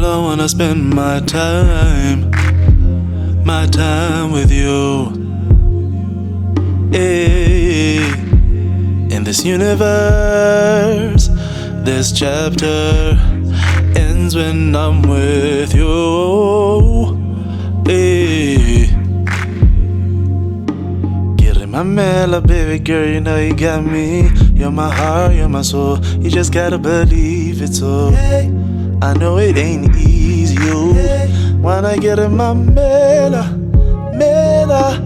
Girl, I wanna spend my time with you. Hey. In this universe, this chapter ends when I'm with you. Hey. Mamela, baby girl, you know you got me. You're my heart, you're my soul. You just gotta believe it so. I know it ain't easy, yo. When I get in my mela, ela.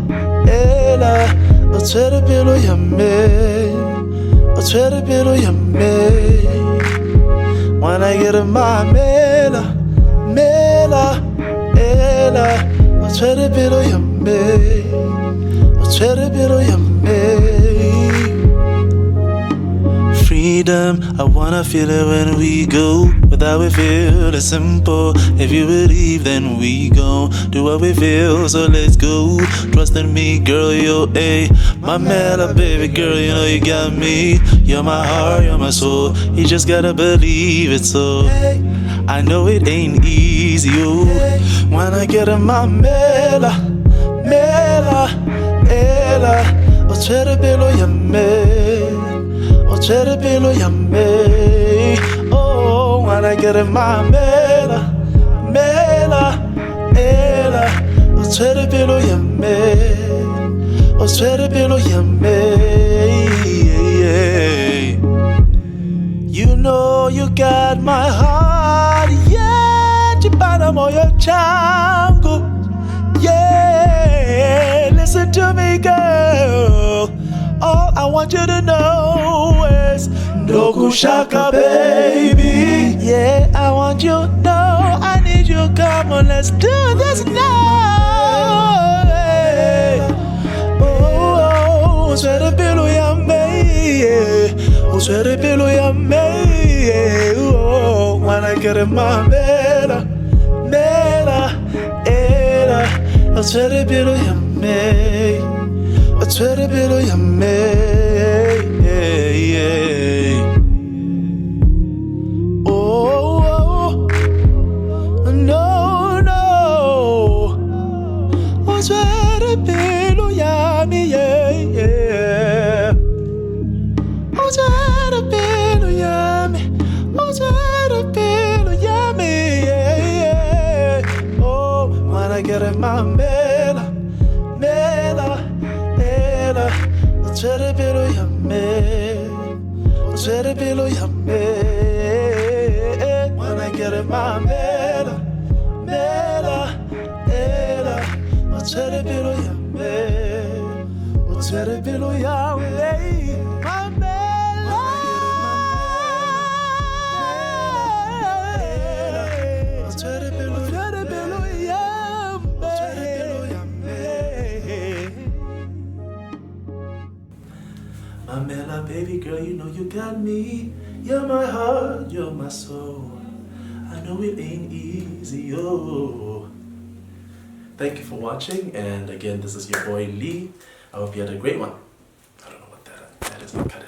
O tshwere pelo ya me, o tshwere pelo ya me. When I get in my mela, ela. O tshwere pelo ya me. Freedom, I wanna feel it when we go. Without we feel it's simple. If you believe, then we gon' do what we feel. So let's go. Trust in me, girl, yo, ayy. My mela, baby girl, you know you got me. You're my heart, you're my soul. You just gotta believe it so. I know it ain't easy, yo. When I get in my mela, ela. O tshwere pelo ya me, o tshwere pelo ya me. Oh, when I get in my mela, ela. O tshwere pelo ya me, o tshwere pelo ya me. You know you got my heart, yeah. Chipana moyo changu, yeah. Listen to me, girl. All I want you to know is Ndoku Shaka, baby. Yeah, I want you to know. I need you. Come on, let's do this now. Hey. Oh, sweater pillow ya me. Oh, sweater pillow ya me. Oh, when I get in my mela, ela. O tshwere pelo ya me, o tshwere pelo ya me. Oh, no. O tshwere pelo ya me, yeah. O tshwere pelo ya me, o tshwere pelo ya me, yeah. Oh, when I get in my mela, ela. O tshwere pelo ya me, o tshwere pelo ya me. When I get in my mela, ela. O tshwere pelo ya me, o tshwere pelo ya me. My mela, o tshwere pelo ya me. My mela, baby girl, you know you got me. You're my heart, you're my soul. I know it ain't easy, yo. Thank you for watching, and again, this is your boy Lee. I hope you had a great one. I don't know what that is. I'll cut it.